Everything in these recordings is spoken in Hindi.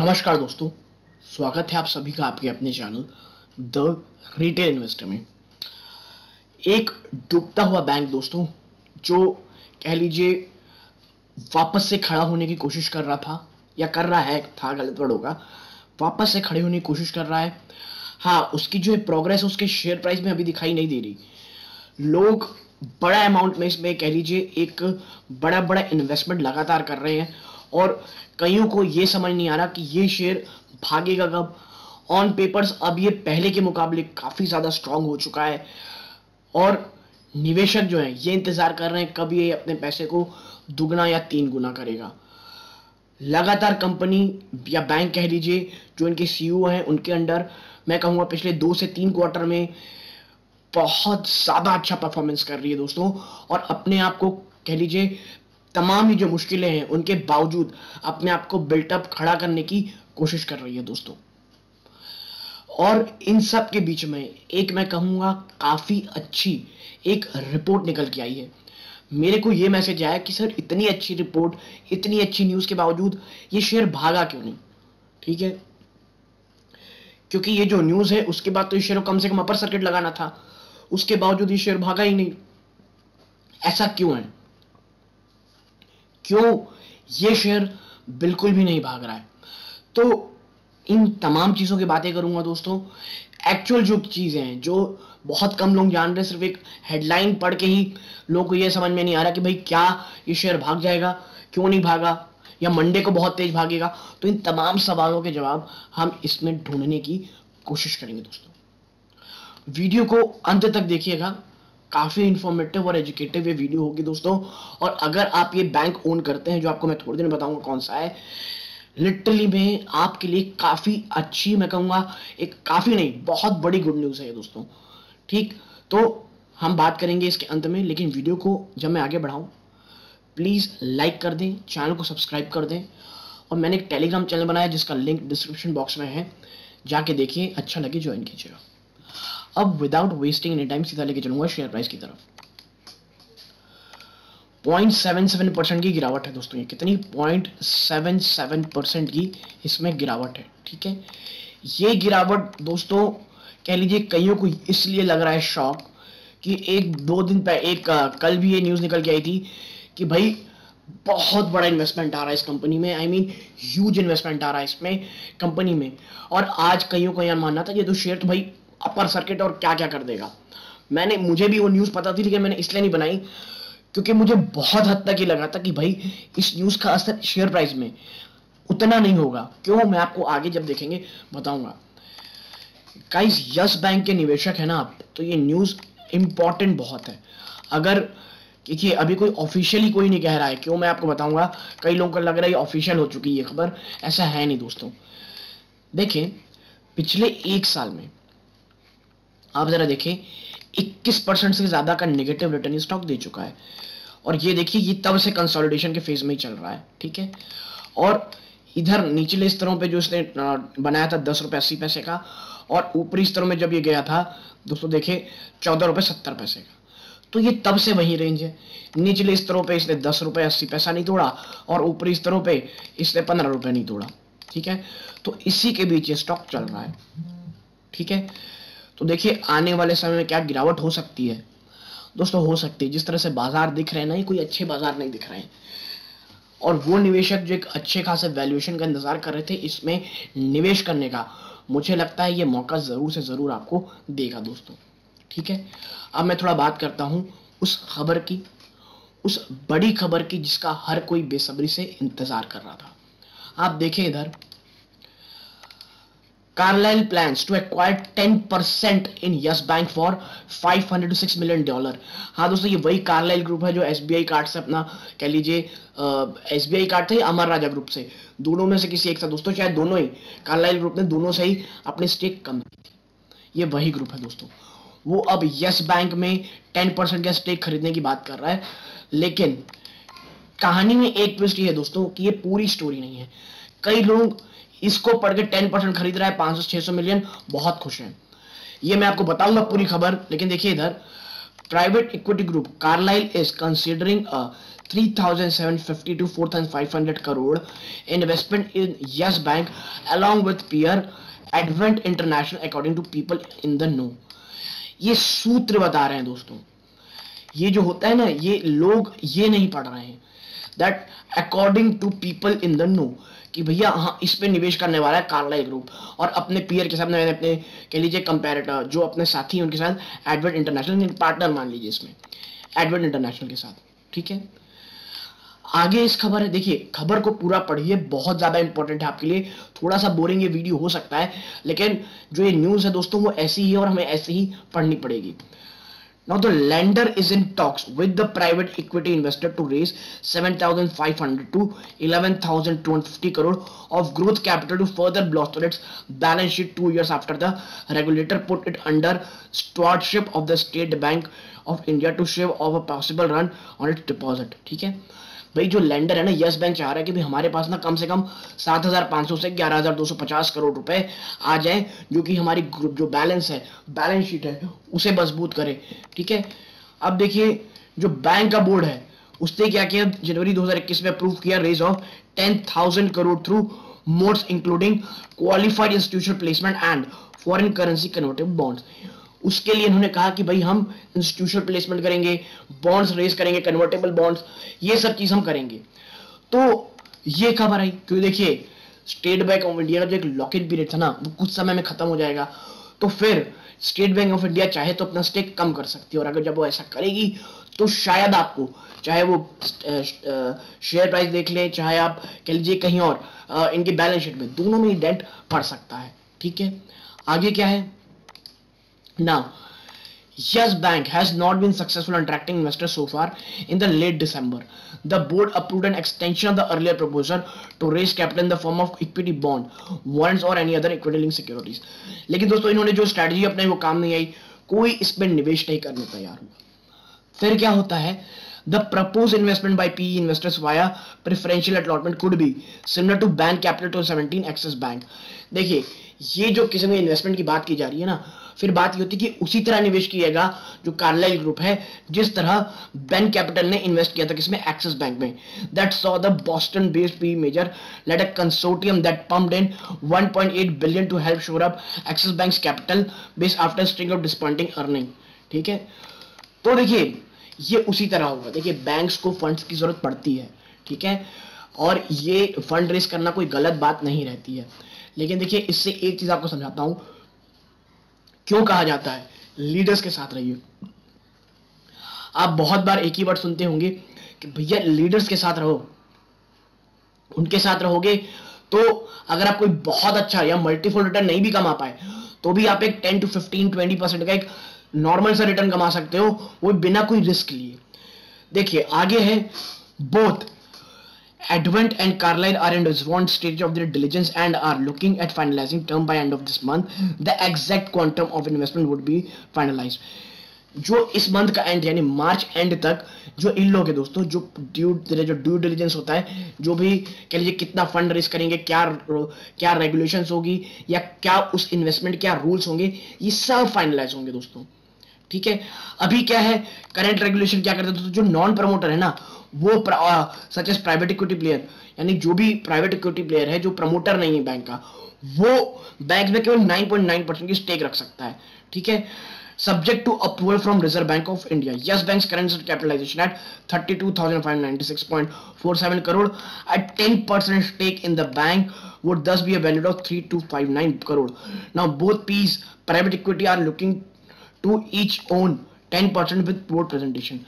नमस्कार दोस्तों, स्वागत है आप सभी का आपके अपने चैनल द रिटेल इन्वेस्टर में। एक डूबता हुआ बैंक दोस्तों, जो कह लीजिए वापस से खड़ा होने की कोशिश कर रहा था या कर रहा है, था गलत वर्ड होगा, वापस से खड़े होने की कोशिश कर रहा है। हाँ, उसकी जो प्रोग्रेस उसके शेयर प्राइस में अभी दिखाई नहीं दे रही। लोग बड़ा अमाउंट में इसमें कह लीजिए एक बड़ा बड़ा इन्वेस्टमेंट लगातार कर रहे हैं और कईयों को ये समझ नहीं आ रहा कि ये शेयर भागेगा कब। ऑन पेपर्स अब ये पहले के मुकाबले काफ़ी ज़्यादा स्ट्रांग हो चुका है और निवेशक जो है ये इंतज़ार कर रहे हैं कब ये अपने पैसे को दुगना या तीन गुना करेगा। लगातार कंपनी या बैंक कह लीजिए जो इनके सीईओ हैं उनके अंडर मैं कहूँगा पिछले 2 से 3 क्वार्टर में बहुत ज़्यादा अच्छा परफॉर्मेंस कर रही है दोस्तों, और अपने आप को कह लीजिए तमाम ही जो मुश्किलें हैं उनके बावजूद अपने आप को बिल्टअप खड़ा करने की कोशिश कर रही है दोस्तों। और इन सब के बीच में एक मैं कहूँगा काफ़ी अच्छी एक रिपोर्ट निकल के आई है। मेरे को ये मैसेज आया कि सर इतनी अच्छी रिपोर्ट, इतनी अच्छी न्यूज़ के बावजूद ये शेयर भागा क्यों नहीं। ठीक है, क्योंकि ये जो न्यूज़ है उसके बाद तो ये शेयर को कम से कम अपर सर्किट लगाना था, उसके बावजूद ये शेयर भागा ही नहीं। ऐसा क्यों है? क्यों ये शेयर बिल्कुल भी नहीं भाग रहा है? तो इन तमाम चीज़ों की बातें करूंगा दोस्तों। एक्चुअल जो चीज़ें हैं जो बहुत कम लोग जान रहे, सिर्फ एक हेडलाइन पढ़ के ही लोगों को ये समझ में नहीं आ रहा कि भाई क्या ये शेयर भाग जाएगा, क्यों नहीं भागा, या मंडे को बहुत तेज भागेगा। तो इन तमाम सवालों के जवाब हम इसमें ढूंढने की कोशिश करेंगे दोस्तों। वीडियो को अंत तक देखिएगा, काफ़ी इंफॉर्मेटिव और एजुकेटिव ये वीडियो होगी दोस्तों। और अगर आप ये बैंक ओन करते हैं, जो आपको मैं थोड़ी देर में बताऊंगा कौन सा है, लिटरली में आपके लिए काफ़ी अच्छी, मैं कहूँगा एक काफ़ी नहीं बहुत बड़ी गुड न्यूज़ है ये दोस्तों। ठीक, तो हम बात करेंगे इसके अंत में, लेकिन वीडियो को जब मैं आगे बढ़ाऊँ प्लीज़ लाइक कर दें, चैनल को सब्सक्राइब कर दें, और मैंने एक टेलीग्राम चैनल बनाया जिसका लिंक डिस्क्रिप्शन बॉक्स में है, जाके देखिए, अच्छा लगे ज्वाइन कीजिएगा। अब विदाउट वेस्टिंग एनी टाइम सीधा लेके चलूंगा शेयर प्राइस की तरफ। 0.77% की गिरावट है दोस्तों। ये कितनी? 0.77% की इसमें गिरावट है। ठीक है, ये गिरावट दोस्तों कह लीजिए कईयों को इसलिए लग रहा है शॉक कि एक दो दिन पहले कल भी ये न्यूज़ निकल के आई थी कि भाई बहुत बड़ा इन्वेस्टमेंट आ रहा है इस कंपनी में, आई मीन ह्यूज इन्वेस्टमेंट आ रहा है इसमें कंपनी में। और आज कईयों को यह मानना था ये तो शेयर तो भाई अपर सर्किट और क्या क्या कर देगा। मुझे भी वो न्यूज़ पता थी, लेकिन मैंने इसलिए नहीं बनाई क्योंकि मुझे बहुत हद तक ये लगा था कि भाई इस न्यूज़ का असर शेयर प्राइस में उतना नहीं होगा। क्यों, मैं आपको आगे जब देखेंगे बताऊंगा। गाइस, यस बैंक के निवेशक है ना आप, तो ये न्यूज़ इंपॉर्टेंट बहुत है। अगर देखिए अभी कोई ऑफिशियली कोई नहीं कह रहा है, क्यों मैं आपको बताऊंगा। कई लोगों को लग रहा है ये ऑफिशियल हो चुकी है ये खबर, ऐसा है नहीं दोस्तों। देखिए पिछले 1 साल में आप जरा देखें 21% से ज्यादा का नेगेटिव रिटर्न स्टॉक दे चुका है। और ये देखिए ये तब से कंसोलिडेशन के फेज में ही चल रहा है। ठीक है, और इधर निचले स्तरों पे जो इसने बनाया था 10 रुपये 80 पैसे का, और ऊपरी स्तरों में जब ये गया था दोस्तों देखिए 14 रुपये 70 पैसे का। तो ये तब से वही रेंज है। निचले स्तरों पे इसने 10 रुपये 80 पैसा नहीं तोड़ा और ऊपरी स्तरों पे इसने 15 रुपये नहीं तोड़ा। ठीक है, तो इसी के बीच ये स्टॉक चल रहा है। ठीक है, तो देखिए आने वाले समय में क्या गिरावट हो सकती है दोस्तों। हो सकती है, जिस तरह से बाजार दिख रहे हैं ना, ये कोई अच्छे बाजार नहीं दिख रहे हैं। और वो निवेशक जो एक अच्छे खासे वैल्यूएशन का इंतजार कर रहे थे इसमें निवेश करने का, मुझे लगता है ये मौका ज़रूर से ज़रूर आपको देगा दोस्तों। ठीक है, अब मैं थोड़ा बात करता हूँ उस खबर की, उस बड़ी खबर की जिसका हर कोई बेसब्री से इंतज़ार कर रहा था। आप देखें इधर, Carlyle plans to acquire 10% in Yes Bank for $500 to $6 million। हाँ दोस्तों, ये वही Carlyle ग्रुप है जो SBI कार्ड से अपना कह लीजिए SBI कार्ड था या अमर राजा ग्रुप से, दोनों में से किसी एक था दोस्तों, शायद दोनों ही, Carlyle ग्रुप ने दोनों से ही अपनी स्टेक कम की थी। ये वही ग्रुप है दोस्तों। वो अब यस बैंक में 10% का स्टेक खरीदने की बात कर रहा है। लेकिन कहानी में एक ट्विस्ट ये है दोस्तों कि ये पूरी स्टोरी नहीं है। कई लोग इसको पढ़ के 10% खरीद रहा है, 500-600 मिलियन, बहुत खुश हैं। ये मैं आपको बताऊंगा पूरी खबर। लेकिन देखिए इधर private equity group Carlyle is considering a 3,750 to 4,500 crore investment in Yes Bank along with peer Advent International according to people in the know. ये सूत्र बता रहे हैं दोस्तों, ये जो होता है ना, ये लोग ये नहीं पढ़ रहे हैं that according to people in the know, कि भैया हाँ इस पे निवेश करने वाला है कार्लाइल ग्रुप, और अपने पीयर के साथ मैंने अपने कह लीजिए कंपैरेटर जो अपने साथी हैं उनके साथ एडवर्ड इंटरनेशनल पार्टनर मान लीजिए इसमें एडवर्ड इंटरनेशनल के साथ, ठीक है। आगे इस खबर है, देखिए खबर को पूरा पढ़िए, बहुत ज्यादा इंपॉर्टेंट है आपके लिए। थोड़ा सा बोरिंग ये वीडियो हो सकता है, लेकिन जो ये न्यूज है दोस्तों वो ऐसी ही है और हमें ऐसे ही पढ़नी पड़ेगी। Now the lender is in talks with the private equity investor to raise 7,500 to 11,250 crore of growth capital to further bolster its balance sheet 2 years after the regulator put it under stewardship of the State Bank of India to shave off a possible run on its deposit। ठीक है भाई, जो लेंडर है ना यस बैंक चाह रहा है कि भाई हमारे पास ना कम से कम 7,500 से 11,250 करोड़ रुपए आ जाए, जो कि हमारी जो बैलेंस है, बैलेंस शीट है, उसे मजबूत करे। ठीक है, अब देखिए जो बैंक का बोर्ड है उसने क्या किया, जनवरी 2021 में अप्रूव किया raise of 10,000 crore through modes including qualified institutional placement and foreign currency convertible bonds. उसके लिए इन्होंने कहा कि भाई हम इंस्टीट्यूशनल प्लेसमेंट करेंगे, बॉन्ड्स रेज करेंगे, कन्वर्टेबल बॉन्ड्स, ये सब चीज हम करेंगे। तो ये खबर आई क्योंकि देखिए स्टेट बैंक ऑफ इंडिया का जो एक लॉक इन पीरियड था ना वो कुछ समय में खत्म हो जाएगा, तो फिर स्टेट बैंक ऑफ इंडिया चाहे तो अपना स्टेक कम कर सकती है, और अगर जब वो ऐसा करेगी तो शायद आपको चाहे वो शेयर प्राइस देख लें, चाहे आप कह लीजिए कहीं और इनके बैलेंस शीट में, दोनों में डेंट पड़ सकता है। ठीक है, आगे क्या है। Now, Yes Bank has not been successful in attracting investors so far. In the late December, the board approved an extension of the earlier proposal to raise capital in the form of equity bond, warrants or any other equity-linked securities. लेकिन दोस्तों इन्होंने जो स्ट्रैटेजी अपनाई वो काम नहीं आई, कोई इसमें निवेश नहीं करने तैयार हुआ। फिर क्या होता है, The proposed investment by PE investors via preferential allotment could be similar to bank capital to 17 Axis Bank। देखिए ये जो किसी में इन्वेस्टमेंट की बात की जा रही है ना, फिर बात ये होती है कि उसी तरह निवेश किएगा जो कार्लाइल ग्रुप है, जिस तरह बैंक कैपिटल ने इन्वेस्ट किया था किसमें, एक्सिस बैंक में। That saw the Boston based P major led a consortium that pumped in 1.8 billion to help shore up Axis Bank's capital base after string of disappointing earning. ठीक है, तो देखिए ये उसी तरह होगा। देखिए बैंक्स को फंड्स की जरूरत पड़ती है, ठीक है, और ये फंड रेज करना कोई गलत बात नहीं रहती है, लेकिन देखिए इससे एक चीज आपको समझाता हूं क्यों कहा जाता है लीडर्स के साथ रहिए। आप बहुत बार एक ही वर्ड सुनते होंगे कि भैया लीडर्स के साथ रहो, उनके साथ रहोगे तो अगर आप कोई बहुत अच्छा या मल्टीफोल्ड रिटर्न नहीं भी कमा पाए तो भी आप एक 10 to 15-20% का एक नॉर्मल सा रिटर्न कमा सकते हो, वो बिना कोई रिस्क लिए। देखिए आगे है, both Advent and Carlyle are in advanced stage of their diligence and are looking at finalizing term by end of this month. The exact quantum of investment would be finalized. जो इस मंथ का एंड यानी मार्च एंड तक जो इन लोग है दोस्तों, जो ड्यू डिलिजेंस होता है, जो भी कह लीजिए कितना फंड रेज करेंगे, क्या रेगुलेशंस होगी या क्या उस इन्वेस्टमेंट क्या रूल्स होंगे, ये सब फाइनलाइज होंगे दोस्तों। ठीक है, अभी क्या है करंट रेगुलेशन क्या करते हैं, जो नॉन प्रमोटर है ना वो such as private equity player, यानी जो भी प्राइवेट इक्विटी प्लेयर है जो प्रमोटर नहीं है बैंक का, वो बैंक में केवल 9.9% की स्टेक रख सकता है। ठीक है, subject to approval from Reserve Bank of India. Yes Bank's current capitalization at 32,596.47 crore. A 10% stake in the bank would thus be a value of 3,259 crore. Now both P's private equity are looking to each own 10% with board presentation.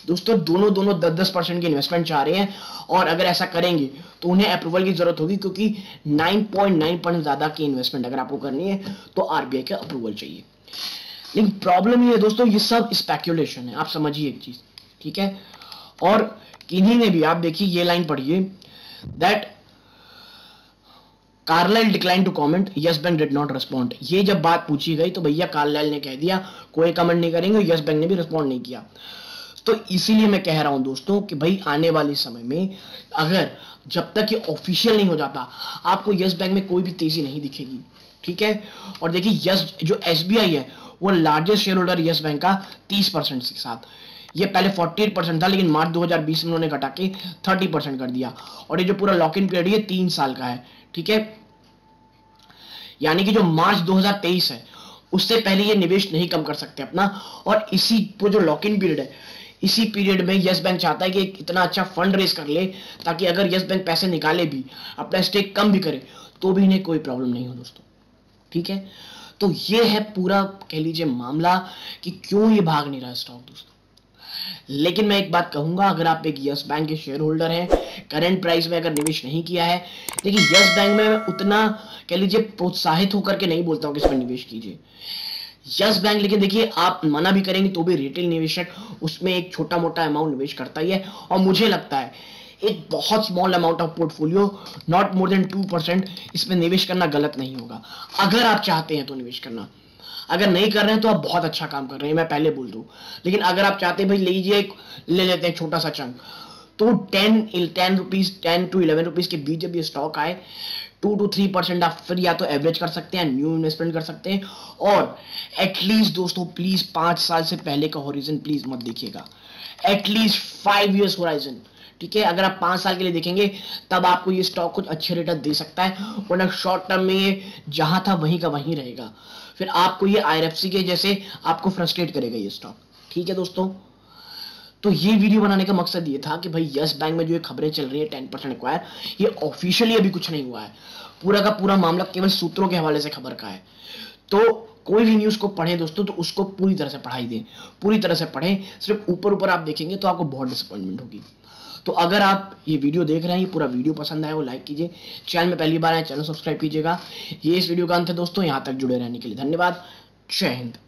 दोस्तों दोनों 10% की इन्वेस्टमेंट चाह रहे हैं, और अगर ऐसा करेंगे तो उन्हें अप्रूवल की जरूरत होगी, क्योंकि 9.9% ज्यादा की इन्वेस्टमेंट अगर आपको करनी है तो आरबीआई का अप्रूवल चाहिए। लेकिन प्रॉब्लम ये है दोस्तों, ये सब स्पेक्यूलेशन है, आप समझिए एक चीज। ठीक है, और किन्हीं ने भी आप देखिए ये लाइन पढ़िए that Carlyle decline to comment, Yes Bank did not respond. ये जब बात पूछी गई तो भैया कार्लाइल ने कह दिया कोई कमेंट नहीं करेंगे, यस बैंक ने भी रिस्पॉन्ड नहीं किया। तो इसीलिए मैं कह रहा हूं दोस्तों कि भाई आने वाले समय में अगर जब तक ये ऑफिशियल नहीं हो जाता आपको यस बैंक में कोई भी तेजी नहीं दिखेगी। ठीक है, और देखिए यस जो एसबीआई है वो largest share holder yes bank का 30% के साथ, ये पहले 48% था, लेकिन मार्च 2020 में उन्होंने घटा के 30% कर दिया। और ये जो पूरा लॉक इन पीरियड ये 3 साल का है, ठीक है। यानी कि जो मार्च 2023 है उससे पहले ये निवेश नहीं कम कर सकते अपना। और इसी जो लॉक इन पीरियड है, इसी पीरियड में यस बैंक चाहता है कि इतना अच्छा फंड रेज कर ले ताकि अगर यस बैंक पैसे निकाले भी, अपना स्टेक कम भी करे, तो भी इन्हें कोई प्रॉब्लम नहीं हो दोस्तों, ठीक है। तो ये है पूरा कह लीजिए मामला कि क्यों ये भाग नहीं रहा स्टॉक दोस्तों। लेकिन मैं एक बात कहूंगा, अगर आप एक यस बैंक के शेयर होल्डर हैं, करंट प्राइस में अगर निवेश नहीं किया है, देखिए यस बैंक में उतना कह लीजिए प्रोत्साहित होकर के नहीं बोलता हूं कि इसमें निवेश कीजिए यस बैंक, लेकिन देखिए आप मना भी करेंगे तो भी रिटेल निवेशक उसमें एक छोटा मोटा अमाउंट निवेश करता ही है। और मुझे लगता है एक बहुत small amount of portfolio, not more than 2%, इसमें निवेश करना गलत नहीं होगा। अगर आप चाहते हैं तो निवेश करना, अगर नहीं कर रहे हैं तो आप बहुत अच्छा काम कर रहे हैं, मैं पहले बोल दूं। लेकिन अगर आप चाहते हैं भाई लीजिए, ले लेते हैं छोटा सा चंक, तो 10 रुपीज 10 to 11 रुपीज के बीच जब ये स्टॉक आए 2 to 3% आप फिर या तो एवरेज कर सकते हैं, न्यू इन्वेस्टमेंट कर सकते हैं। और एटलीस्ट दोस्तों प्लीज 5 साल से पहले का होराइजन प्लीज मत देखिएगा, एटलीस्ट 5 years होराइजन, ठीक है। अगर आप 5 साल के लिए देखेंगे तब आपको ये स्टॉक कुछ अच्छे रिटर्न दे सकता है, वरना शॉर्ट टर्म में ये जहां था वहीं का वहीं रहेगा। फिर आपको ये IRFC के जैसे आपको फ्रस्ट्रेट करेगा ये स्टॉक, ठीक है दोस्तों। तो ये वीडियो बनाने का मकसद ये था कि भाई यस बैंक में जो ये खबरें चल रही है 10% एक्वायर, ये ऑफिशियली अभी कुछ नहीं हुआ है, पूरा का पूरा मामला केवल सूत्रों के हवाले से खबर का है। तो कोई भी न्यूज को पढ़ें दोस्तों तो उसको पूरी तरह से पढ़ाई दें, पूरी तरह से पढ़ें। सिर्फ ऊपर ऊपर आप देखेंगे तो आपको बहुत डिसअपॉइंटमेंट होगी। तो अगर आप ये वीडियो देख रहे हैं, ये पूरा वीडियो पसंद आया वो लाइक कीजिए, चैनल में पहली बार आए चैनल सब्सक्राइब कीजिएगा। ये इस वीडियो का अंत है दोस्तों, यहाँ तक जुड़े रहने के लिए धन्यवाद। जय हिंद।